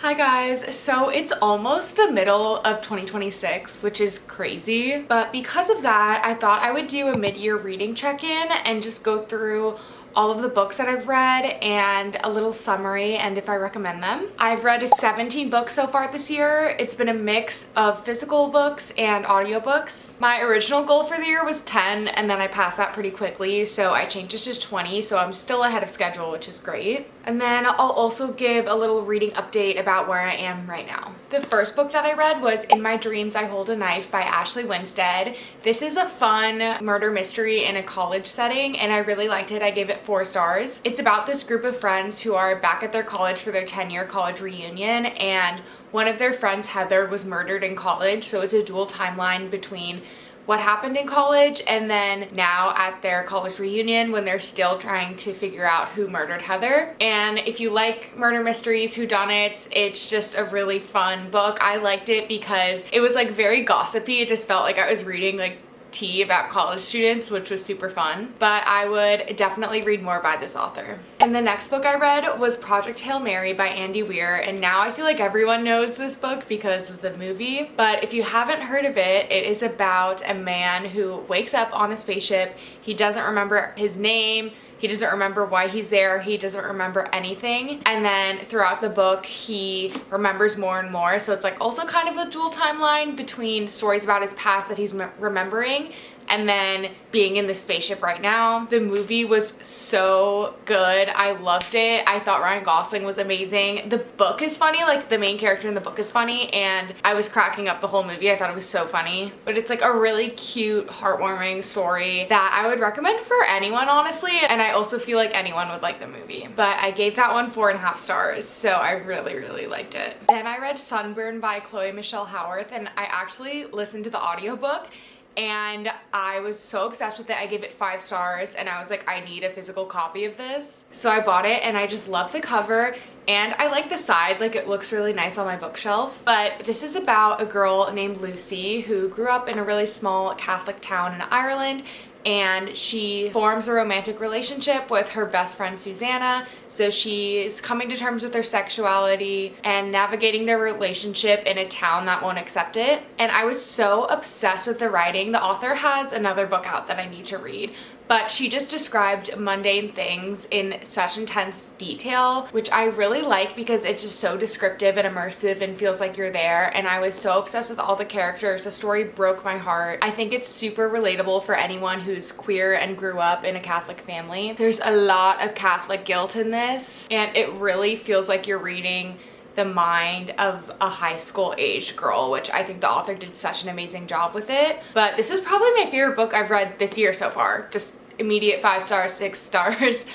Hi guys, so it's almost the middle of 2026, which is crazy, but because of that, I thought I would do a mid-year reading check-in and just go through all of the books that I've read and a little summary and if I recommend them. I've read 17 books so far this year. It's been a mix of physical books and audiobooks. My original goal for the year was 10 and then I passed that pretty quickly, so I changed it to 20, so I'm still ahead of schedule, which is great. And then I'll also give a little reading update about where I am right now. The first book that I read was In My Dreams I Hold a Knife by Ashley Winstead. This is a fun murder mystery in a college setting and I really liked it. I gave it 4 stars. It's about this group of friends who are back at their college for their 10-year college reunion, and one of their friends, Heather, was murdered in college, so it's a dual timeline between what happened in college and then now at their college reunion when they're still trying to figure out who murdered Heather. And if you like murder mysteries, whodunits, it's just a really fun book. I liked it because it was like very gossipy. It just felt like I was reading like tea about college students, which was super fun, but I would definitely read more by this author. And the next book I read was Project Hail Mary by Andy Weir, and now I feel like everyone knows this book because of the movie, but if you haven't heard of it, it is about a man who wakes up on a spaceship. He doesn't remember his name, he doesn't remember why he's there, he doesn't remember anything, and then throughout the book he remembers more and more, so it's like also kind of a dual timeline between stories about his past that he's remembering and then being in the spaceship right now. The movie was so good. I loved it. I thought Ryan Gosling was amazing. The book is funny, like the main character in the book is funny, and I was cracking up the whole movie. I thought it was so funny. But it's like a really cute, heartwarming story that I would recommend for anyone, honestly, and I also feel like anyone would like the movie. But I gave that one 4.5 stars, so I really liked it. Then I read Sunburn by Chloe Michelle Howarth, and I actually listened to the audiobook and I was so obsessed with it. I gave it 5 stars and I was like, I need a physical copy of this. So I bought it and I just love the cover and I like the side, like it looks really nice on my bookshelf. But this is about a girl named Lucy who grew up in a really small Catholic town in Ireland, and she forms a romantic relationship with her best friend Susanna. So she's coming to terms with her sexuality and navigating their relationship in a town that won't accept it. And I was so obsessed with the writing. The author has another book out that I need to read, but she just described mundane things in such intense detail, which I really like because it's just so descriptive and immersive and feels like you're there. And I was so obsessed with all the characters. The story broke my heart. I think it's super relatable for anyone who's queer and grew up in a Catholic family. There's a lot of Catholic guilt in this, and it really feels like you're reading the mind of a high school aged girl, which I think the author did such an amazing job with it. But this is probably my favorite book I've read this year so far. Just immediate 5 stars, 6 stars,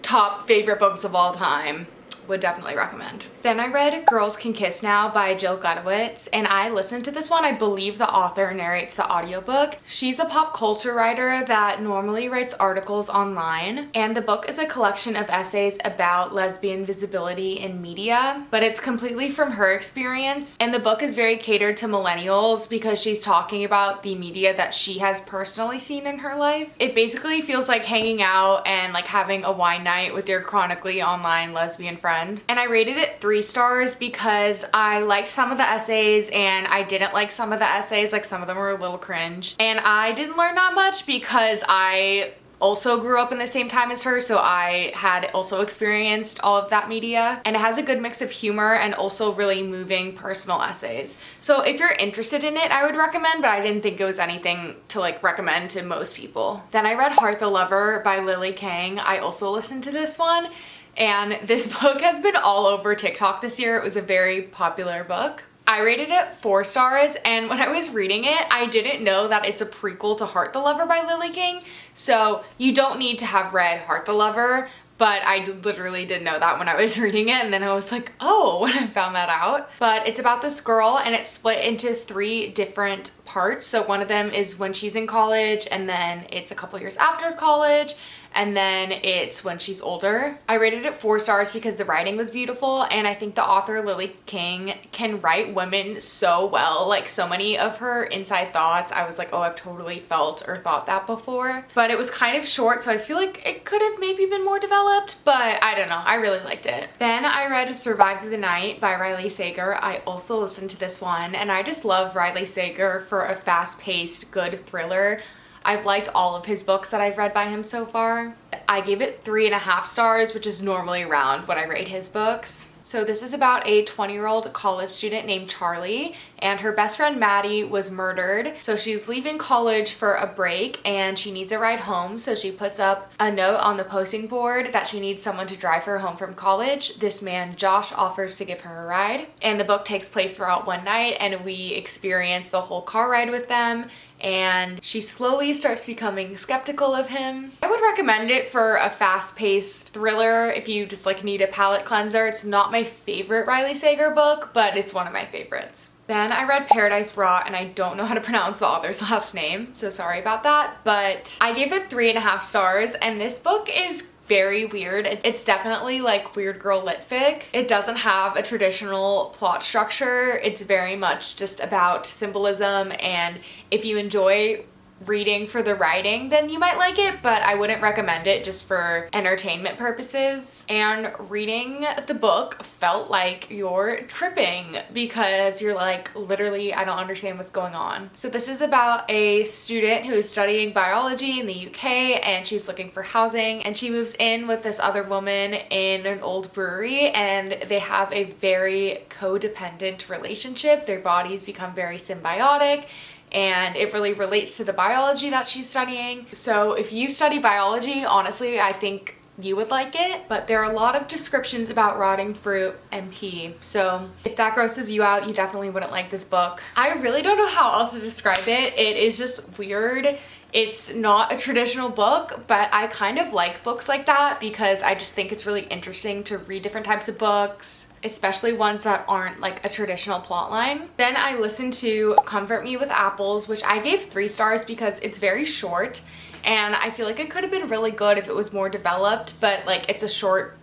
top favorite books of all time. Would definitely recommend. Then I read Girls Can Kiss Now by Jill Gutowitz, and I listened to this one. I believe the author narrates the audiobook. She's a pop culture writer that normally writes articles online, and the book is a collection of essays about lesbian visibility in media, but it's completely from her experience, and the book is very catered to millennials because she's talking about the media that she has personally seen in her life. It basically feels like hanging out and like having a wine night with your chronically online lesbian friend. And I rated it 3 stars because I liked some of the essays and I didn't like some of the essays. Like some of them were a little cringe. And I didn't learn that much because I also grew up in the same time as her, so I had also experienced all of that media. And it has a good mix of humor and also really moving personal essays. So if you're interested in it, I would recommend, but I didn't think it was anything to like recommend to most people. Then I read Heart the Lover by Lily Kang. I also listened to this one, and this book has been all over TikTok this year. It was a very popular book. I rated it 4 stars, and when I was reading it, I didn't know that it's a prequel to Heart the Lover by Lily King. So you don't need to have read Heart the Lover, but I literally didn't know that when I was reading it, and then I was like, oh, when I found that out. But it's about this girl, and it's split into 3 different parts. So one of them is when she's in college, and then it's a couple years after college, and then it's when she's older. I rated it 4 stars because the writing was beautiful, and I think the author Lily King can write women so well. Like, so many of her inside thoughts, I was like, oh, I've totally felt or thought that before. But it was kind of short, so I feel like it could have maybe been more developed, but I don't know. I really liked it. Then I read Survive Through the Night by Riley Sager. I also listened to this one, and I just love Riley Sager for a fast-paced, good thriller. I've liked all of his books that I've read by him so far. I gave it 3.5 stars, which is normally around what I rate his books. So this is about a 20-year-old college student named Charlie, and her best friend Maddie was murdered. So she's leaving college for a break and she needs a ride home. So she puts up a note on the posting board that she needs someone to drive her home from college. This man, Josh, offers to give her a ride. And the book takes place throughout one night, and we experience the whole car ride with them. And she slowly starts becoming skeptical of him. I would recommend it for a fast-paced thriller if you just like need a palate cleanser. It's not my favorite Riley Sager book, but it's one of my favorites. Then I read Paradise Raw, and I don't know how to pronounce the author's last name, so sorry about that, but I gave it 3.5 stars, and this book is very weird. It's definitely like weird girl lit fic. It doesn't have a traditional plot structure. It's very much just about symbolism, and if you enjoy reading for the writing, then you might like it, but I wouldn't recommend it just for entertainment purposes. And reading the book felt like you're tripping because you're like, literally, I don't understand what's going on. So this is about a student who is studying biology in the UK, and she's looking for housing, and she moves in with this other woman in an old brewery, and they have a very codependent relationship. Their bodies become very symbiotic, and it really relates to the biology that she's studying. So if you study biology, honestly, I think you would like it, but there are a lot of descriptions about rotting fruit and pee. So if that grosses you out, you definitely wouldn't like this book. I really don't know how else to describe it. It is just weird. It's not a traditional book, but I kind of like books like that because I just think it's really interesting to read different types of books, especially ones that aren't like a traditional plot line. Then I listened to Comfort Me with Apples, which I gave 3 stars because it's very short, and I feel like it could have been really good if it was more developed, but like it's a short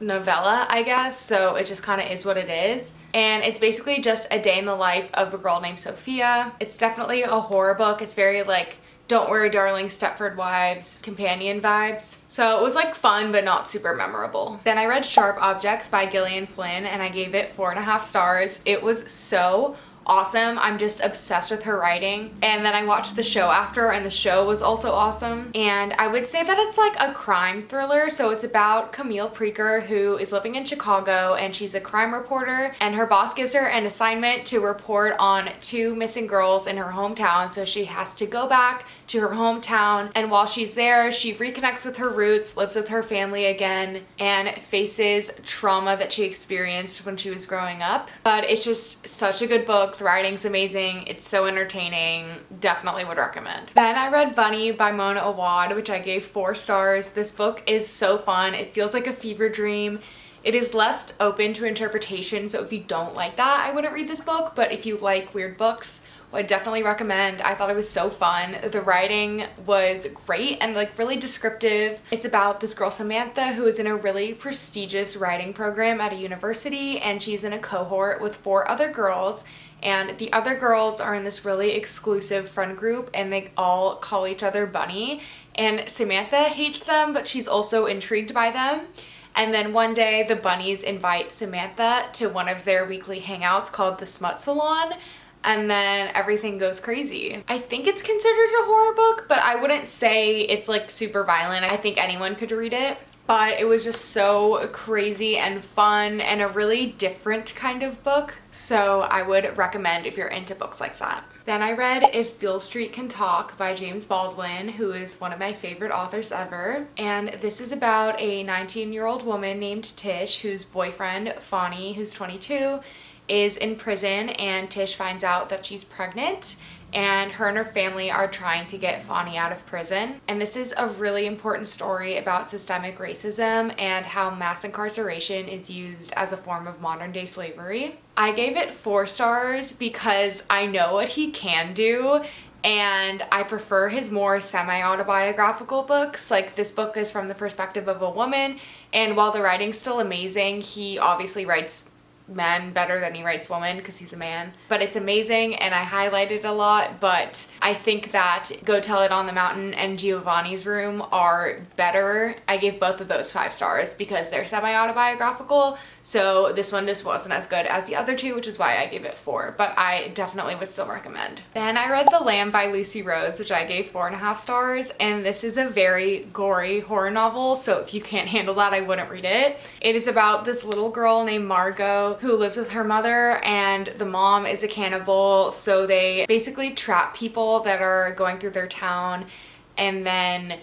novella, I guess, so it just kind of is what it is. And it's basically just a day in the life of a girl named Sophia. It's definitely a horror book. It's very like Don't Worry Darling, Stepford Wives companion vibes. So it was like fun but not super memorable. Then I read Sharp Objects by Gillian Flynn, and I gave it 4.5 stars. It was so awesome. I'm just obsessed with her writing. And then I watched the show after, and the show was also awesome. And I would say that it's like a crime thriller. So it's about Camille Preaker, who is living in Chicago, and she's a crime reporter, and her boss gives her an assignment to report on 2 missing girls in her hometown. So she has to go back to her hometown, and while she's there, she reconnects with her roots, lives with her family again, and faces trauma that she experienced when she was growing up. But it's just such a good book. The writing's amazing. It's so entertaining. Definitely would recommend. Then I read Bunny by Mona Awad, which I gave 4 stars. This book is so fun. It feels like a fever dream. It is left open to interpretation, so if you don't like that, I wouldn't read this book, but if you like weird books, I definitely recommend. I thought it was so fun. The writing was great and like really descriptive. It's about this girl Samantha who is in a really prestigious writing program at a university, and she's in a cohort with 4 other girls, and the other girls are in this really exclusive friend group, and they all call each other Bunny, and Samantha hates them, but she's also intrigued by them. And then one day the bunnies invite Samantha to one of their weekly hangouts called the Smut Salon, and then everything goes crazy. I think it's considered a horror book, but I wouldn't say it's like super violent. I think anyone could read it. But it was just so crazy and fun and a really different kind of book. So I would recommend if you're into books like that. Then I read If Beale Street Can Talk by James Baldwin, who is one of my favorite authors ever. And this is about a 19-year-old woman named Tish, whose boyfriend, Fawny, who's 22, is in prison, and Tish finds out that she's pregnant, and her and her family are trying to get Fawny out of prison. And this is a really important story about systemic racism and how mass incarceration is used as a form of modern day slavery. I gave it 4 stars because I know what he can do, and I prefer his more semi-autobiographical books. Like, this book is from the perspective of a woman, and while the writing's still amazing, he obviously writes men better than he writes women because he's a man. But it's amazing, and I highlight it a lot, but I think that Go Tell It on the Mountain and Giovanni's Room are better. I gave both of those 5 stars because they're semi-autobiographical, so this one just wasn't as good as the other two, which is why I gave it 4, but I definitely would still recommend. Then I read The Lamb by Lucy Rose, which I gave 4.5 stars, and this is a very gory horror novel, so if you can't handle that, I wouldn't read it. It is about this little girl named Margot who lives with her mother, and the mom is a cannibal, so they basically trap people that are going through their town and then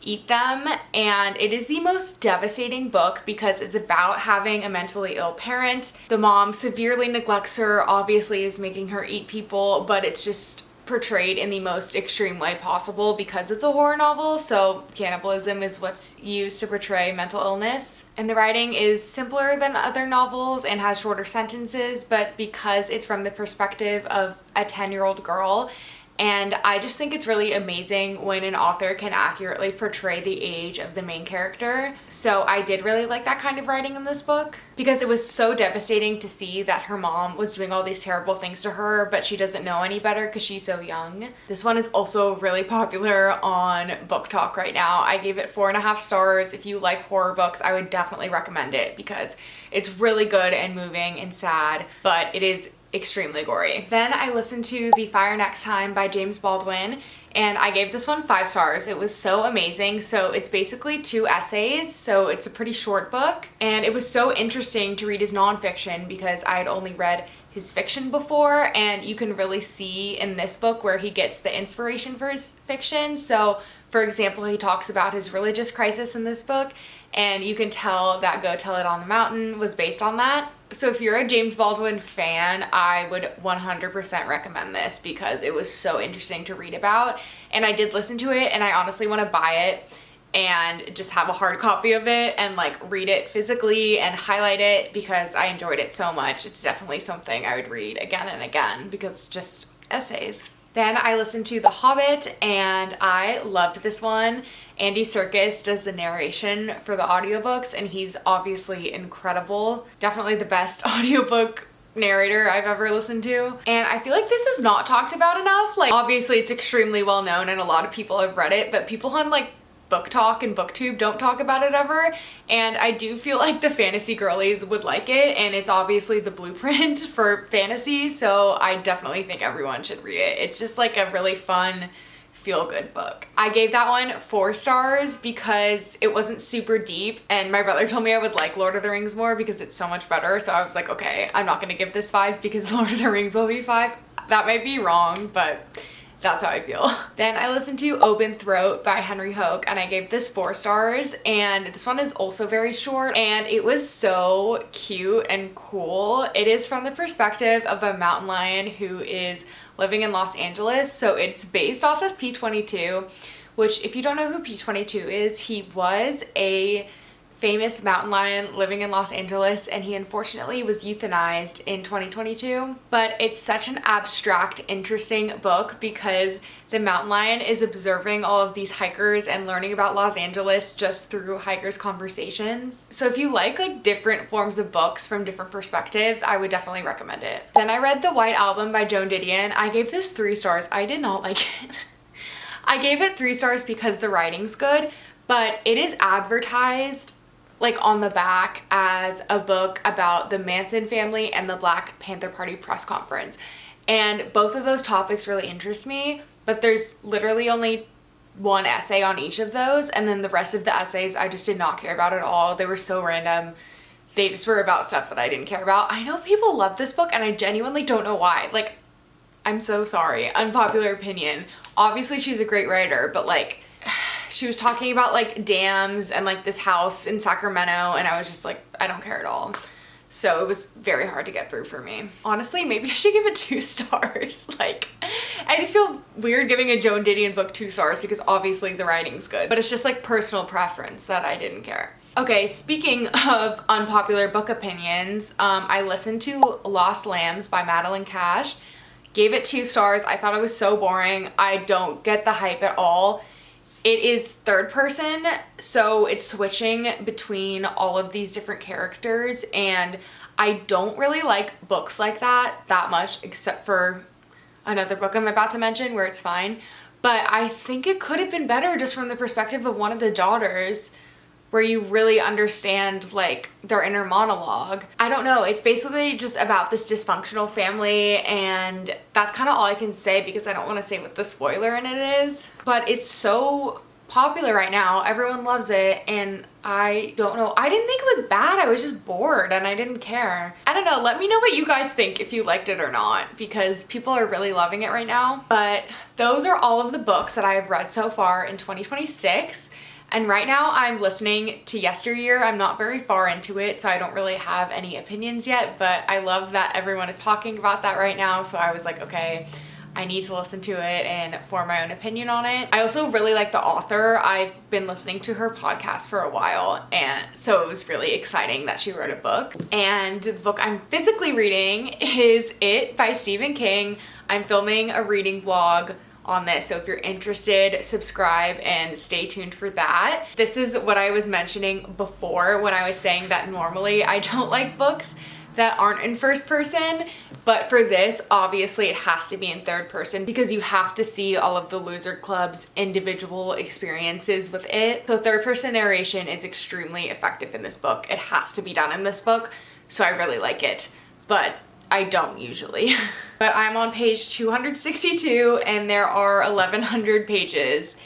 eat them. And it is the most devastating book because it's about having a mentally ill parent. The mom severely neglects her, obviously is making her eat people, but it's just portrayed in the most extreme way possible because it's a horror novel, so cannibalism is what's used to portray mental illness. And the writing is simpler than other novels and has shorter sentences, but because it's from the perspective of a 10-year-old girl, and I just think it's really amazing when an author can accurately portray the age of the main character. So I did really like that kind of writing in this book because it was so devastating to see that her mom was doing all these terrible things to her, but she doesn't know any better because she's so young. This one is also really popular on Book Talk right now. I gave it 4.5 stars. If you like horror books, I would definitely recommend it because it's really good and moving and sad, but it is extremely gory. Then I listened to The Fire Next Time by James Baldwin, and I gave this one 5 stars. It was so amazing. So it's basically 2 essays, so it's a pretty short book, and it was so interesting to read his nonfiction because I had only read his fiction before, and you can really see in this book where he gets the inspiration for his fiction. So for example, he talks about his religious crisis in this book, and you can tell that Go Tell It on the Mountain was based on that. So if you're a James Baldwin fan, I would 100% recommend this because it was so interesting to read about. And I did listen to it, and I honestly want to buy it and just have a hard copy of it and like read it physically and highlight it because I enjoyed it so much. It's definitely something I would read again and again because just essays. Then I listened to The Hobbit, and I loved this one. Andy Serkis does the narration for the audiobooks, and he's obviously incredible. Definitely the best audiobook narrator I've ever listened to. And I feel like this is not talked about enough. Like, obviously it's extremely well known and a lot of people have read it, but people on like Book Talk and BookTube don't talk about it ever, and I do feel like the fantasy girlies would like it, and it's obviously the blueprint for fantasy, so I definitely think everyone should read it. It's just like a really fun, feel-good book. I gave that one 4 stars because it wasn't super deep, and my brother told me I would like Lord of the Rings more because it's so much better, so I was like, okay, I'm not gonna give this 5 because Lord of the Rings will be 5. That might be wrong, but that's how I feel. Then I listened to Open Throat by Henry Hoke, and I gave this 4 stars, and this one is also very short, and it was so cute and cool. It is from the perspective of a mountain lion who is living in Los Angeles, so it's based off of P-22, which if you don't know who P-22 is, he was a famous mountain lion living in Los Angeles, and he unfortunately was euthanized in 2022. But it's such an abstract, interesting book because the mountain lion is observing all of these hikers and learning about Los Angeles just through hikers' conversations. So if you like different forms of books from different perspectives, I would definitely recommend it. Then I read The White Album by Joan Didion. I gave this 3 stars. I did not like it. I gave it 3 stars because the writing's good, but it is advertised like on the back as a book about the Manson family and the Black Panther Party press conference. And both of those topics really interest me, but there's literally only 1 essay on each of those, and then the rest of the essays I just did not care about at all. They were so random. They just were about stuff that I didn't care about. I know people love this book, and I genuinely don't know why. Like, I'm so sorry. Unpopular opinion. Obviously she's a great writer, but like, she was talking about like dams and like this house in Sacramento, and I was just like, I don't care at all. So it was very hard to get through for me. Honestly, maybe I should give it 2 stars. Like, I just feel weird giving a Joan Didion book 2 stars because obviously the writing's good, but it's just like personal preference that I didn't care. Okay, speaking of unpopular book opinions, I listened to Lost Lambs by Madeline Cash. Gave it 2 stars. I thought it was so boring. I don't get the hype at all. It is third person, so it's switching between all of these different characters, and I don't really like books like that much, except for another book I'm about to mention where it's fine. But I think it could have been better just from the perspective of one of the daughters, where you really understand like their inner monologue. I don't know, it's basically just about this dysfunctional family, and that's kind of all I can say because I don't want to say what the spoiler in it is. But it's so popular right now, everyone loves it, and I don't know, I didn't think it was bad, I was just bored and I didn't care. I don't know, let me know what you guys think if you liked it or not, because people are really loving it right now. But those are all of the books that I have read so far in 2026. And right now I'm listening to Yesteryear. I'm not very far into it, so I don't really have any opinions yet, but I love that everyone is talking about that right now, so I was like, okay, I need to listen to it and form my own opinion on it. I also really like the author. I've been listening to her podcast for a while, and so it was really exciting that she wrote a book. And the book I'm physically reading is It by Stephen King. I'm filming a reading vlog on this, so if you're interested, subscribe and stay tuned for that. This is what I was mentioning before when I was saying that normally I don't like books that aren't in first person, but for this, obviously it has to be in third person because you have to see all of the Loser Club's individual experiences with it. So third person narration is extremely effective in this book. It has to be done in this book, so I really like it, but I don't usually. But I'm on page 262 and there are 1100 pages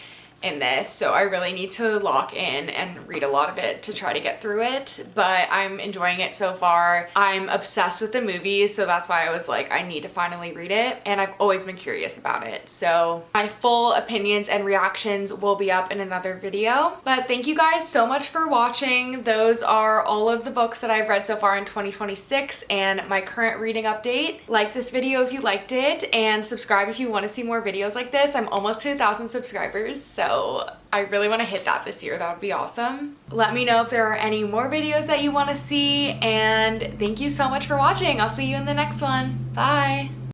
in this, so I really need to lock in and read a lot of it to try to get through it, but I'm enjoying it so far. I'm obsessed with the movie, so that's why I was like, I need to finally read it, and I've always been curious about it. So my full opinions and reactions will be up in another video. But thank you guys so much for watching. Those are all of the books that I've read so far in 2026 and my current reading update. Like this video if you liked it, and subscribe if you want to see more videos like this. I'm almost to 1,000 subscribers, so I really want to hit that this year. That would be awesome. Let me know if there are any more videos that you want to see, and thank you so much for watching. I'll see you in the next one. Bye!